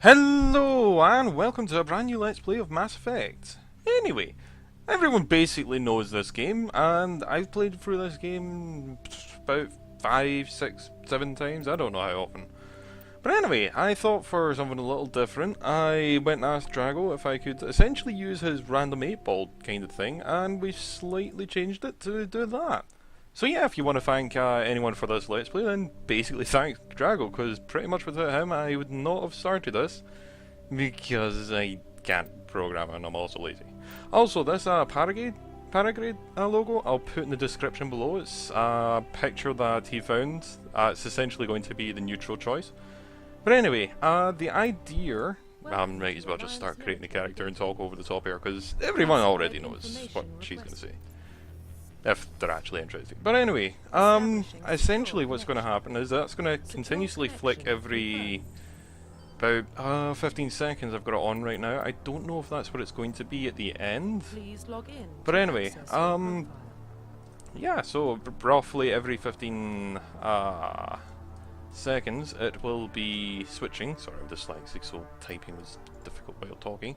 Hello and welcome to a brand new Let's Play of Mass Effect. Anyway, everyone basically knows this game and I've played through this game about 5, 6, 7 times, I don't know how often. But anyway, I thought for something a little different, I went and asked Drago if I could essentially use his random 8-ball kind of thing, and we slightly changed it to do that. So yeah, if you want to thank anyone for this Let's Play, then basically thanks Drago, because pretty much without him I would not have started this, because I can't program and I'm also lazy. Also, this Paragrade logo I'll put in the description below. It's a picture that he found. It's essentially going to be the neutral choice. But anyway, the idea... I might as well just start creating a character and talk over the top here, because everyone already knows what she's going to say. If they're actually interested. But anyway, essentially what's going to happen is that's going to continuously flick every about 15 seconds. I've got it on right now. I don't know if that's what it's going to be at the end. But anyway, yeah, so roughly every 15 seconds it will be switching. Sorry, I'm dyslexic, so typing was difficult while talking.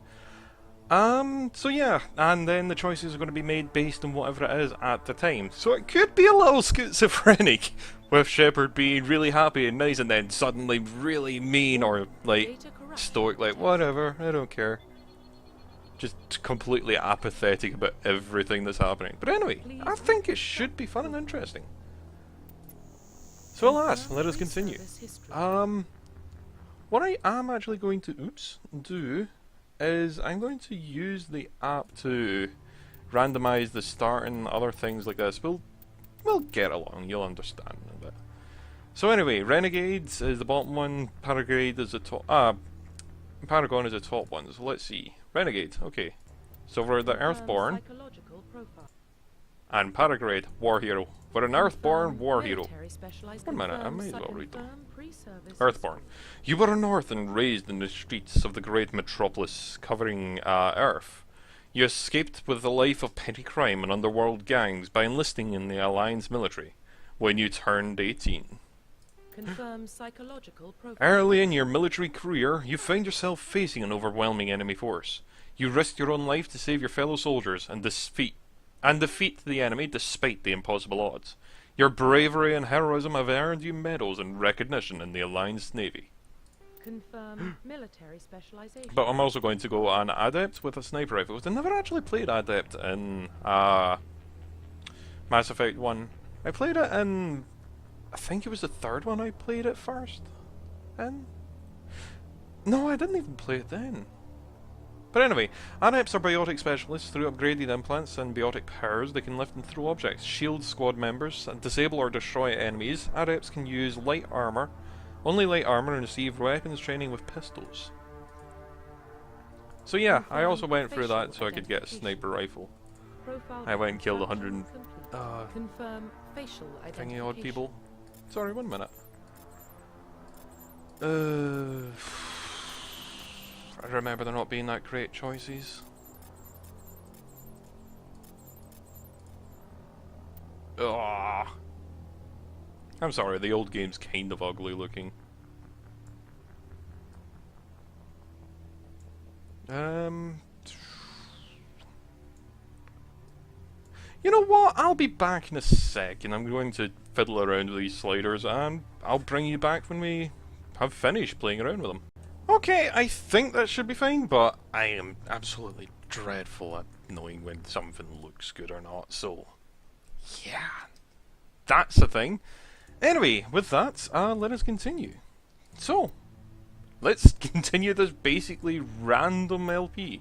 So yeah, and then the choices are going to be made based on whatever it is at the time. So it could be a little schizophrenic, with Shepard being really happy and nice and then suddenly really mean or, like, stoic, like, whatever, I don't care. Just completely apathetic about everything that's happening. But anyway, I think it should be fun and interesting. So alas, let us continue. What I am actually going to, do is I'm going to use the app to randomize the start and other things like this. We'll get along, you'll understand a bit. So anyway, Renegades is the bottom one, Paragrade is the top, Paragon is the top one, so let's see. Renegade, okay. So we're the Earthborn, and Paragrade, War Hero. We're an Earthborn War Hero. 1 minute, I may as well read them. Earthborn. You were on Earth and raised in the streets of the great metropolis covering Earth. You escaped with a life of petty crime and underworld gangs by enlisting in the Alliance military when you turned 18. Confirm psychological profile. Early in your military career, you found yourself facing an overwhelming enemy force. You risked your own life to save your fellow soldiers and defeat the enemy despite the impossible odds. Your bravery and heroism have earned you medals and recognition in the Alliance Navy. Confirm military specialization. But I'm also going to go on Adept with a sniper rifle. I never actually played Adept in Mass Effect 1. I played it in... I think it was the third one I played it first. And... no, I didn't even play it then. But anyway, Adepts are biotic specialists. Through upgraded implants and biotic powers, they can lift and throw objects, shield squad members, and disable or destroy enemies. Adepts can use light armor, only light armor, and receive weapons training with pistols. So yeah, I also went through that so I could get a sniper rifle. I went and killed 100 confirm facial thingy odd people. Sorry, 1 minute. I remember there not being that great choices. Ugh. I'm sorry, the old game's kind of ugly looking. You know what? I'll be back in a sec, and I'm going to fiddle around with these sliders, and I'll bring you back when we have finished playing around with them. Okay, I think that should be fine, but I am absolutely dreadful at knowing when something looks good or not, so yeah, that's the thing. Anyway, with that, let us continue. So, let's continue this basically random LP.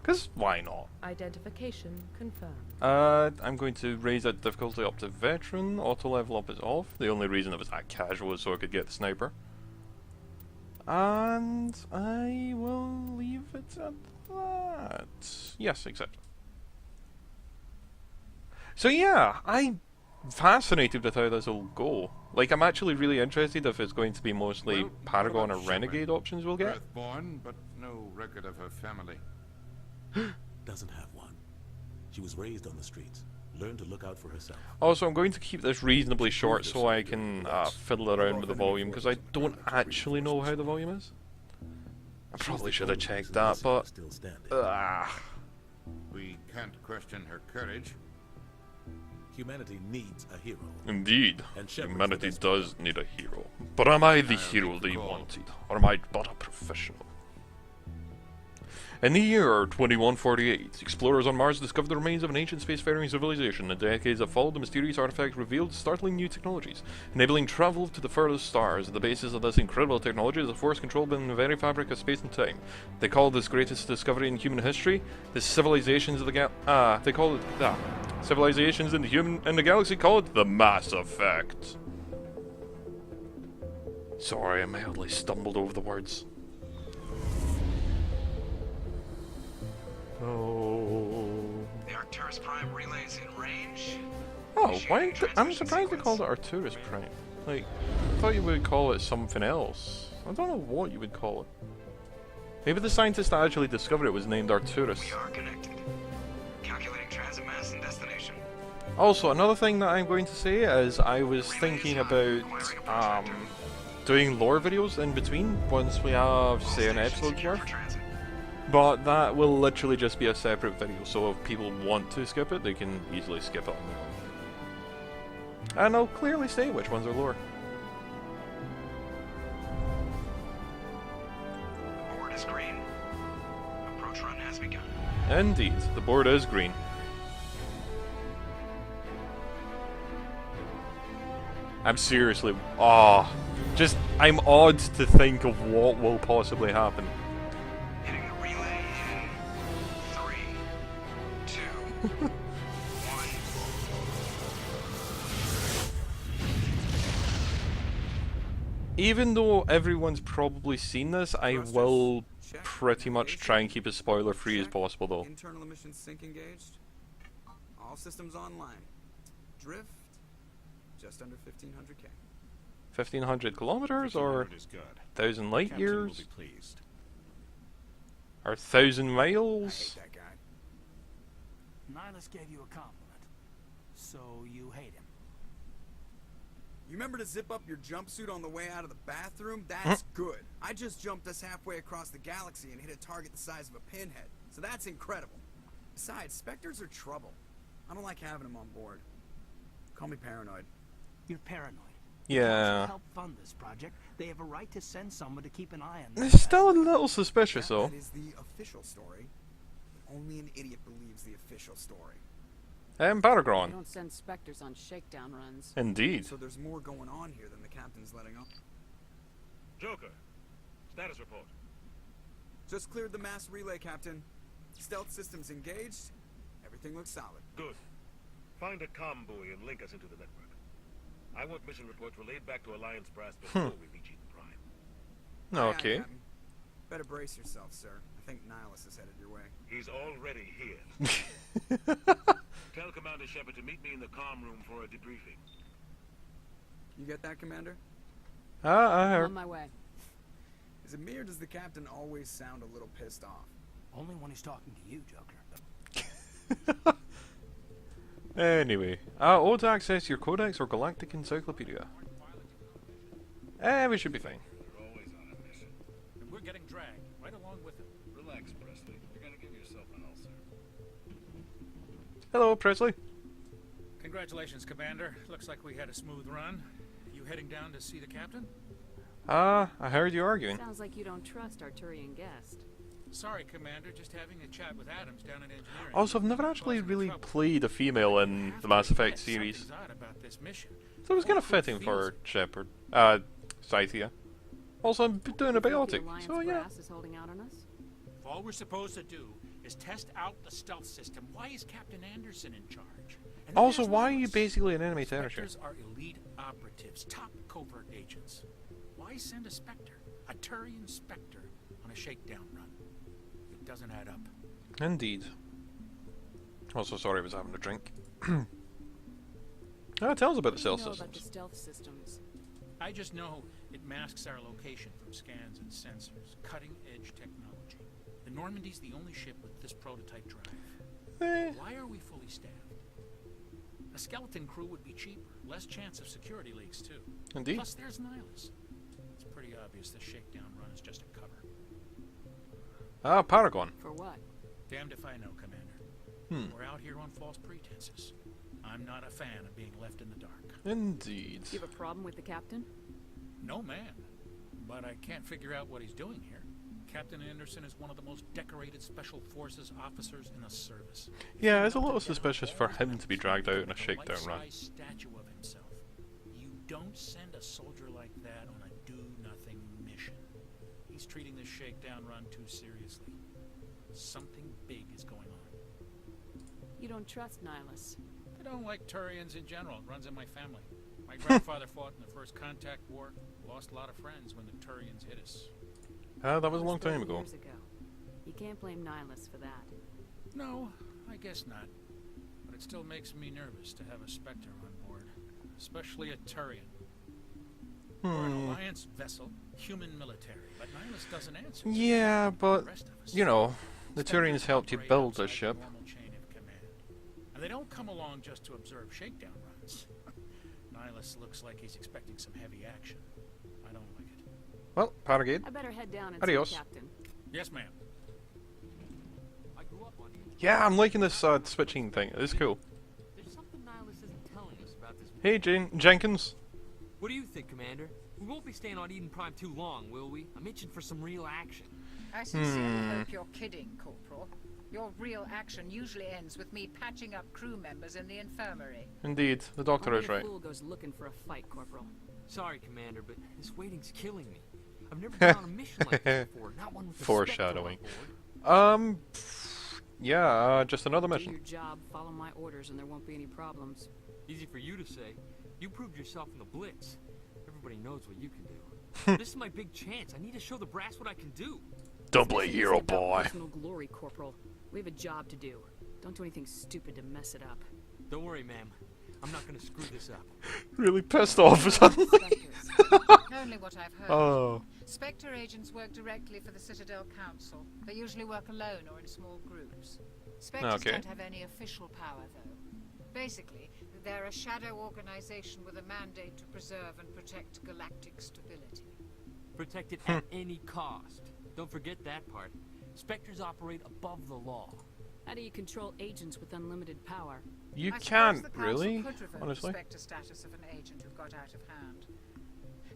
Because why not? Identification confirmed. I'm going to raise that difficulty up to Veteran, auto level up is off. The only reason it was that casual is so I could get the sniper. And I will leave it at that. Yes, accept. So yeah, I'm fascinated with how this will go. Like, I'm actually really interested if it's going to be mostly Paragon or Renegade options we'll get. Earthborn, but no record of her family. Doesn't have one. She was raised on the streets. Learned to look out for herself. Also, I'm going to keep this reasonably short so I can fiddle around with the volume, because I don't actually know how the volume is. I probably She's should the have only checked reason that, this is but still standing. We can't question her courage. Humanity needs a hero. indeed, And Shepard's humanity the best does need a hero. But am I the I'll hero make the they call. wanted, or am I but a professional? In the year 2148, explorers on Mars discovered the remains of an ancient spacefaring civilization. The decades that followed, the mysterious artifact revealed startling new technologies, enabling travel to the furthest stars. At the basis of this incredible technology is a force controlled in the very fabric of space and time. They call this greatest discovery in human history the civilizations of the they call it civilizations in the galaxy call it the Mass Effect. Sorry, I mildly stumbled over the words. Oh. The Arcturus Prime relays in range. Oh, why? I'm Transmission surprised they sequence. called it Arcturus Prime. Like, I thought you would call it something else. I don't know what you would call it. Maybe the scientist that actually discovered it was named Arcturus. We are connected. Calculating transit mass and destination. Also, another thing that I'm going to say is I was thinking about doing lore videos in between once we have, say, an episode's Secure worth. for transit. But that will literally just be a separate video, so if people want to skip it, they can easily skip it on their own. And I'll clearly say which ones are lore. Board is green. Approach run has begun. Indeed, the board is green. I'm seriously, I'm awed to think of what will possibly happen. Hitting the relay in 3, 2, 1. Even though everyone's probably seen this, I will pretty much try and keep it spoiler free as possible though. Internal emission sync engaged. All systems online. Drift just under 1500k. 1500 kilometers or 1000 light Captain will years? be pleased. Or 1000 I hate miles? that guy. Nihilus gave you a compliment, so you hate him. You remember to zip up your jumpsuit on the way out of the bathroom? That's good. I just jumped us halfway across the galaxy and hit a target the size of a pinhead, so that's incredible. Besides, Spectres are trouble. I don't like having them on board. Call me paranoid. You're paranoid. Yeah. To help fund this project, they have a right to send someone to keep an eye on It's still a little suspicious though. That is the official story. But only an idiot believes the official story. We Paragron. don't send specters on shakedown runs. Indeed. So there's more going on here than the captain's letting on. Joker, status report. Just cleared the mass relay, Captain. Stealth systems engaged. Everything looks solid. Good. Find a comm buoy and link us into the network. I want mission reports relayed back to Alliance brass before we reach Eden Prime. Aye, aye, Okay. Captain. Better brace yourself, sir. I think Nihilus is headed your way. He's already here. Tell Commander Shepard to meet me in the comm room for a debriefing. You get that, Commander? I I'm heard. on my way. Is it me or does the captain always sound a little pissed off? Only when he's talking to you, Joker. Anyway, O to access your codex or galactic encyclopedia. We should be fine. You're always on a mission. And we're getting dragged right along with him. Relax, Presley. You're gonna give yourself an ulcer. Hello, Presley. Congratulations, Commander. Looks like we had a smooth run. You heading down to see the captain? I heard you arguing. Sounds like you don't trust Arturian guest. Sorry, Commander. Just having a chat with Adams down in engineering. Also, I've never actually Causing really trouble. played a female in the Mass Effect series, Something's odd about this mission. so it was kind of Who fitting feels for it? Shepard. Scythia. Also, I'm doing a The biotic, Alliance so yeah. brass is holding out on us. If all we're supposed to do is test out the stealth system, why is Captain Anderson in charge? And Also, there's why are you Nihilus. basically an enemy territory? Spectres are elite operatives, top covert agents. Why send a Spectre, a Turian Spectre, on a shakedown run? It doesn't add up. Indeed. Also, sorry I was having a drink. Tell us about the stealth What do you know about the systems. stealth systems? I just know it masks our location from scans and sensors. Cutting-edge technology. The Normandy's the only ship with this prototype drive. Why are we fully staffed? A skeleton crew would be cheaper, less chance of security leaks too. Indeed. Plus there's Nihilus. It's pretty obvious this shakedown run is just a cover. Ah, Paragon. For what? Damned if I know, Commander. We're out here on false pretenses. I'm not a fan of being left in the dark. Indeed. Do you have a problem with the captain? No, man. But I can't figure out what he's doing here. Captain Anderson is one of the most decorated Special Forces officers in the service. Yeah, it's a little suspicious for him to be dragged out in a shakedown run. Life-size statue of himself. You don't send a soldier like that on a do-nothing mission. He's treating this shakedown run too seriously. Something big is going on. You don't trust Nihilus. I don't like Turians in general. It runs in my family. My grandfather fought in the First Contact War. Lost a lot of friends when the Turians hit us. Ah, that was a long time 30 ago. years ago. You can't blame Nihilus for that. No, I guess not. But it still makes me nervous to have a Spectre on board. Especially a Turian. We're an Alliance vessel, human military, but Nihilus doesn't answer. Yeah, but, The rest of us. you know, the Spectres Turians helped you operate build this outside the ship. normal chain of command. And they don't come along just to observe shakedown runs. Nihilus looks like he's expecting some heavy action. I don't like it. Well, Paragade. I better head down and Adios. see the captain. Yes, ma'am. I grew up on Eden. Yeah, I'm liking this switching thing. It's cool. There's something Nihilus isn't telling us about this. Hey, Jenkins. What do you think, Commander? We won't be staying on Eden Prime too long, will we? I'm itching for some real action. I sincerely hope you're kidding, Corporal. Your real action usually ends with me patching up crew members in the infirmary. Indeed, the doctor Only is a right. fool goes looking for a fight, Corporal. Sorry, Commander, but this waiting's killing me. I've never been on a mission like this before, not one with a Foreshadowing. Spectre on board. Yeah, just another Do mission. your job, follow my orders, and there won't be any problems. Easy for you to say. You proved yourself in the Blitz. Everybody knows what you can do. This is my big chance. I need to show the brass what I can do. Double This hero isn't about boy. Personal glory, Corporal. We have a job to do. Don't do anything stupid to mess it up. Don't worry, ma'am. I'm not gonna screw this up. Really pissed off suddenly. Spectres. Only what I've heard. Oh. Spectre agents work directly for the Citadel Council. They usually work alone or in small groups. Spectres Okay. don't have any official power, though. Basically, they're a shadow organization with a mandate to preserve and protect galactic stability. Protect it at any cost. Don't forget that part. Spectres operate above the law. How do you control agents with unlimited power? You I suppose can't, the Council really? could revoke Honestly. the Spectre status of an agent who got out of hand.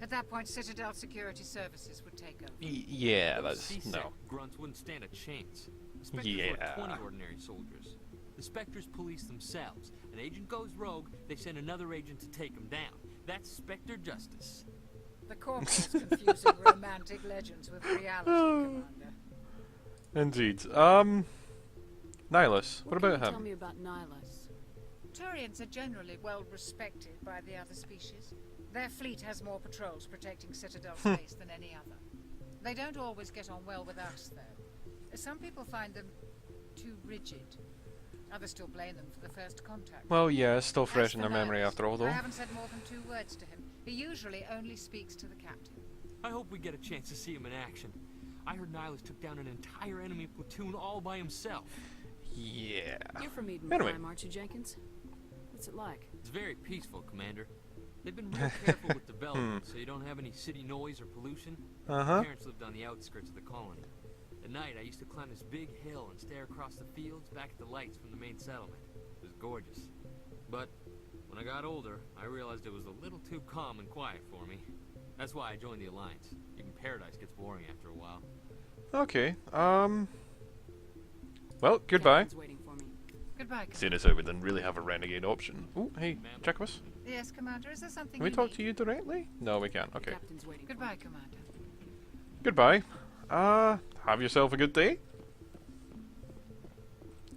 At that point, Citadel Security Services would take over. Yeah, Those that's... CSEC no. grunts wouldn't stand a chance. The Spectres Yeah. were 20 ordinary soldiers. The Spectres police themselves. An agent goes rogue, they send another agent to take him down. That's Spectre justice. The Corporal's confusing romantic legends with reality, Commander. Indeed. Nihilus, what about can you him? tell me about Nihilus? Turians are generally well respected by the other species. Their fleet has more patrols protecting Citadel space than any other. They don't always get on well with us, though. Some people find them too rigid. Others still blame them for the first contact. Well, yeah, it's still As fresh in for their memory Nihilus, after all, though. I haven't said more than 2 words to him. He usually only speaks to the captain. I hope we get a chance to see him in action. I heard Nihilus took down an entire enemy platoon all by himself. Yeah. You're from Eden Anyway. Prime, aren't you, Jenkins? What's it like? It's very peaceful, Commander. They've been real careful with development, so you don't have any city noise or pollution. My Uh-huh. parents lived on the outskirts of the colony. At night, I used to climb this big hill and stare across the fields back at the lights from the main settlement. It was gorgeous. But when I got older, I realized it was a little too calm and quiet for me. That's why I joined the Alliance. Even paradise gets boring after a while. Okay, well, goodbye. Captain's waiting for me. Goodbye, Commander. Seeing as how we didn't really have a renegade option. Oh, hey, Jacobus. Yes, Commander, is there something Can we you talk need? to you directly? No, we can't. Okay. Captain's waiting for Goodbye, me. Commander. Goodbye. Have yourself a good day.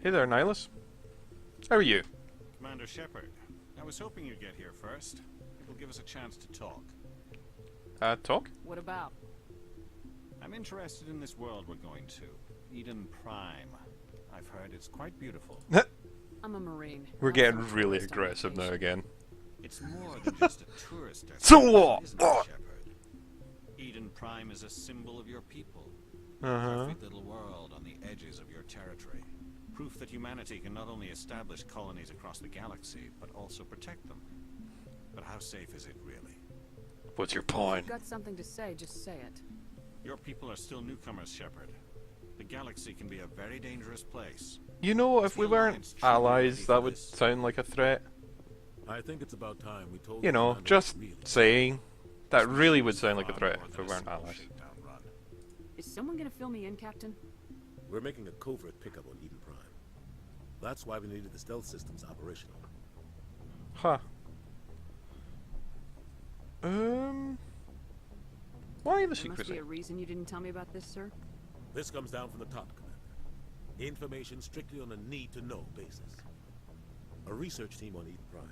Hey there, Nihilus. How are you? Commander Shepard, I was hoping you'd get here first. It will give us a chance to talk. Talk? What about? I'm interested in this world we're going to, Eden Prime. I've heard it's quite beautiful. I'm a Marine. We're not getting some really tourist on aggressive now vacation. again. It's more than just a tourist So destination, what? isn't it, Shepard? Eden Prime is a symbol of your people. Uh-huh. Perfect little world on the edges of your territory. Proof that humanity can not only establish colonies across the galaxy, but also protect them. But how safe is it really? What's your point? If you've got something to say, just say it. Your people are still newcomers, Shepard. The galaxy can be a very dangerous place. You know, if we weren't allies, that would sound like a threat. I think it's about time we told You know, Commander just really. saying. That really would sound like a Far threat more if than we a weren't small allies. shakedown run. Is someone gonna fill me in, Captain? We're making a covert pickup on Eden Prime. That's why we needed the stealth systems operational. Huh. Why the There secrecy? must be a reason you didn't tell me about this, sir. This comes down from the top, Commander. Information strictly on a need-to-know basis. A research team on Eden Prime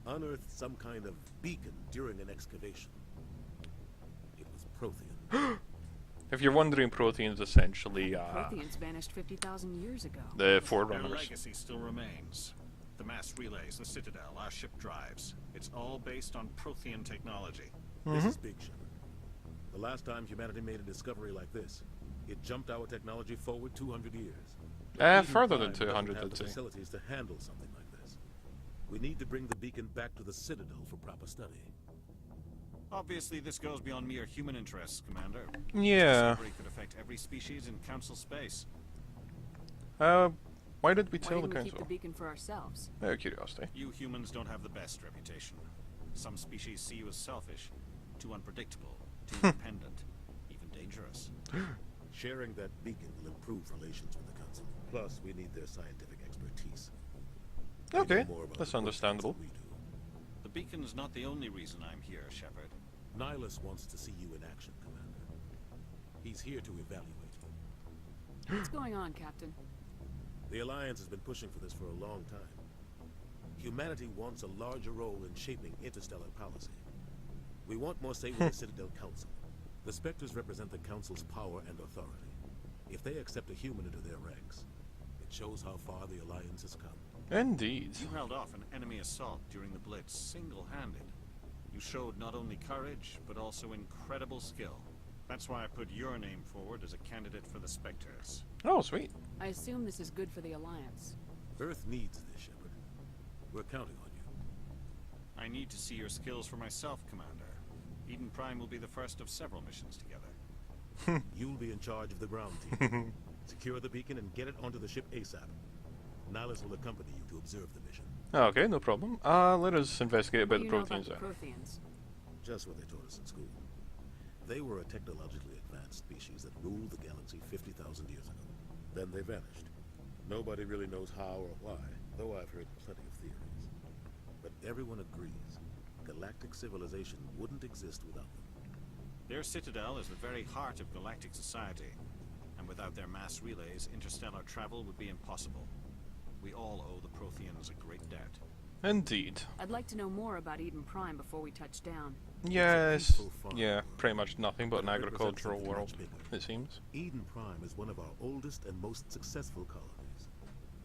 unearthed some kind of beacon during an excavation. It was Prothean. If you're wondering, Prothean's essentially Protheans vanished 50,000 years ago. the Their Forerunners. legacy still remains. The mass relays, the Citadel, our ship drives. It's all based on Prothean technology. This is big, Shepard. The last time humanity made a discovery like this, it jumped our technology forward 200 years. Eden Further than Prime 200, doesn't have I'd the say. facilities to handle something like this. We need to bring the beacon back to the Citadel for proper study. Obviously, this goes beyond mere human interests, Commander. Yeah. Discovery could affect every species in Council space. Why did we Why tell the didn't we keep the council? beacon for ourselves? Out of curiosity. You humans don't have the best reputation. Some species see you as selfish, too unpredictable, too independent, even dangerous. Sharing that beacon will improve relations with the Council. Plus, we need their scientific expertise. They know Okay, more about that's the understandable. than we do. The beacon's not the only reason I'm here, Shepard. Nihilus wants to see you in action, Commander. He's here to evaluate you. What's going on, Captain? The Alliance has been pushing for this for a long time. Humanity wants a larger role in shaping interstellar policy. We want more say with the Citadel Council. The Spectres represent the Council's power and authority. If they accept a human into their ranks, it shows how far the Alliance has come. Indeed. You held off an enemy assault during the Blitz single-handed. You showed not only courage, but also incredible skill. That's why I put your name forward as a candidate for the Spectres. Oh, sweet. I assume this is good for the Alliance. Earth needs this, Shepard. We're counting on you. I need to see your skills for myself, Commander. Eden Prime will be the first of several missions together. You'll be in charge of the ground team. Secure the beacon and get it onto the ship ASAP. Nihilus will accompany you to observe the mission. Okay, no problem. Let us investigate What about do the you know about Protheans the then. Protheans? Just what they taught us in school. They were a technologically advanced species that ruled the galaxy 50,000 years ago. Then they vanished. Nobody really knows how or why, though I've heard plenty of theories. But everyone agrees, galactic civilization wouldn't exist without them. Their citadel is the very heart of galactic society, and without their mass relays, interstellar travel would be impossible. We all owe the Protheans a great debt. Indeed. I'd like to know more about Eden Prime before we touch down. Yes. peaceful farm Yeah, world, pretty much nothing but an but it represents agricultural something world, much bigger. it seems. Eden Prime is one of our oldest and most successful colonies.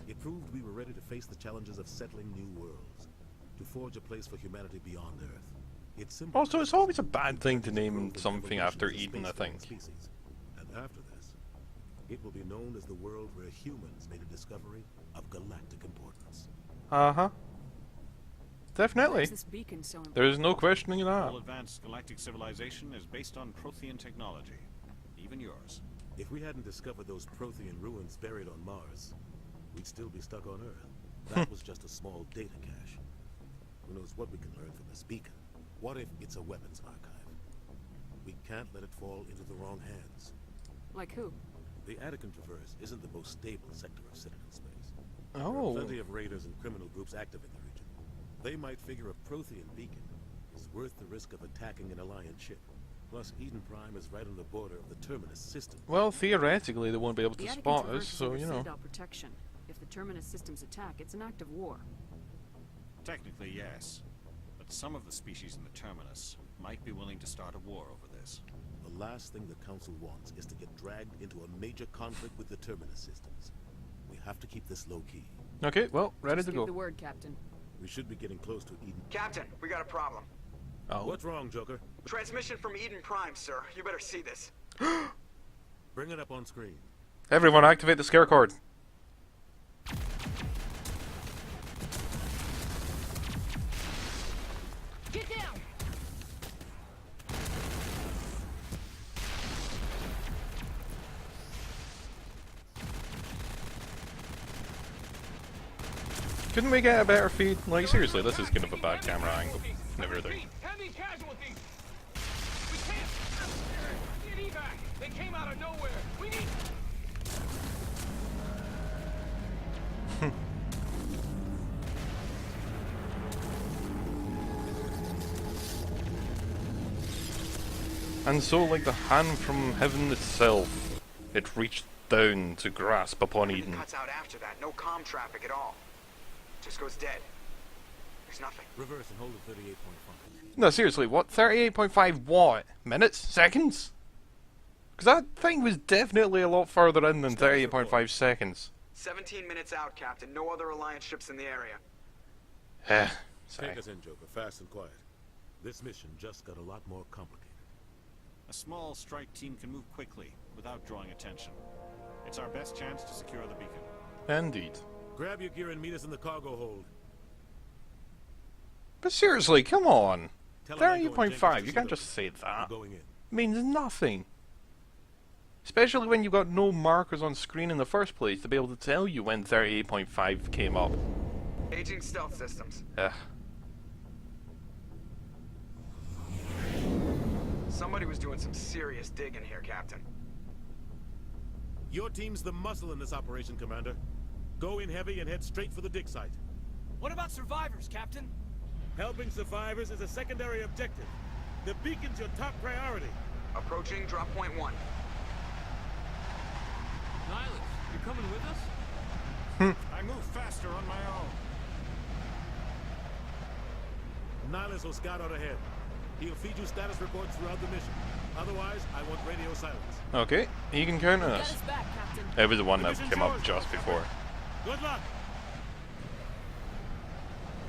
It proved we were ready to face the challenges of settling new worlds, to forge a place for humanity beyond Earth. Also, it's always a bad thing to name something after Eden, I think. Species. And after this, it will be known as the world where humans made a discovery of galactic importance. Uh-huh. Definitely. Why is this beacon so important? There's no questioning that. All advanced galactic civilization is based on Prothean technology, even yours. If we hadn't discovered those Prothean ruins buried on Mars, we'd still be stuck on Earth. That was just a small data cache. Who knows what we can learn from this beacon? What if it's a weapons archive? We can't let it fall into the wrong hands. Like who? The Attican Traverse isn't the most stable sector of Citadel space. There Oh. are plenty of raiders and criminal groups active in the region. They might figure a Prothean beacon is worth the risk of attacking an Alliance ship. Plus, Eden Prime is right on the border of the Terminus system. Well, theoretically, they won't be able The to Attican spot Traverse us, is so, under you know. Citadel protection. If the Terminus systems attack, it's an act of war. Technically, yes. But some of the species in the Terminus might be willing to start a war over this. The last thing the Council wants is to get dragged into a major conflict with the Terminus systems. We have to keep this low-key. Okay, well, ready Just to give go. the word, Captain. We should be getting close to Eden. Captain, we got a problem. Oh. What's wrong, Joker? Transmission from Eden Prime, sir. You better see this. Bring it up on screen. Everyone, activate the scare cord. Get down! Couldn't we get a better feed? Like, seriously, this is kind of a bad camera angle. Never do. Heavy casualties. We can't. Need evac. They came out of nowhere. We need. And so, like the hand from heaven itself, it reached down to grasp upon Eden. Cuts out after that. No comm traffic at all. Just goes dead. There's nothing. Reverse and hold at 38.5. No, seriously, what? 38.5 what? Minutes? Seconds? Because that thing was definitely a lot further in than 38.5 seconds. 17 minutes out, Captain. No other Alliance ships in the area. Take us in, Joker. Fast and quiet. This mission just got a lot more complicated. A small strike team can move quickly, without drawing attention. It's our best chance to secure the beacon. Indeed. Grab your gear and meet us in the cargo hold. But seriously, come on. 38.5, you can't just say that. Going in. It means nothing. Especially when you've got no markers on screen in the first place to be able to tell you when 38.5 came up. Aging stealth systems. Somebody was doing some serious digging here, Captain. Your team's the muscle in this operation, Commander. Go in heavy and head straight for the dig site. What about survivors, Captain? Helping survivors is a secondary objective. The beacon's your top priority. Approaching drop point 1. Nihilus, you're coming with us? I move faster on my own. Nihilus will scout out ahead. He'll feed you status reports throughout the mission. Otherwise, I want radio silence. Okay, he can count on us. Back, Captain. It was the one that Mission's came up yours, just before. Good luck!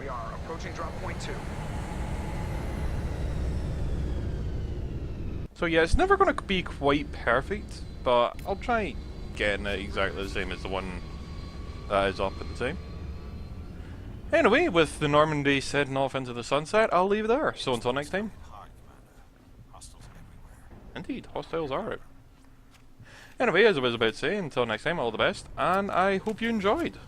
We are approaching drop point 2. So yeah, it's never going to be quite perfect, but I'll try getting it exactly the same as the one that is up at the time. Anyway, with the Normandy heading off into the sunset, I'll leave it there. So until next time. Indeed, hostiles are out. Anyway, as I was about to say, until next time, all the best, and I hope you enjoyed.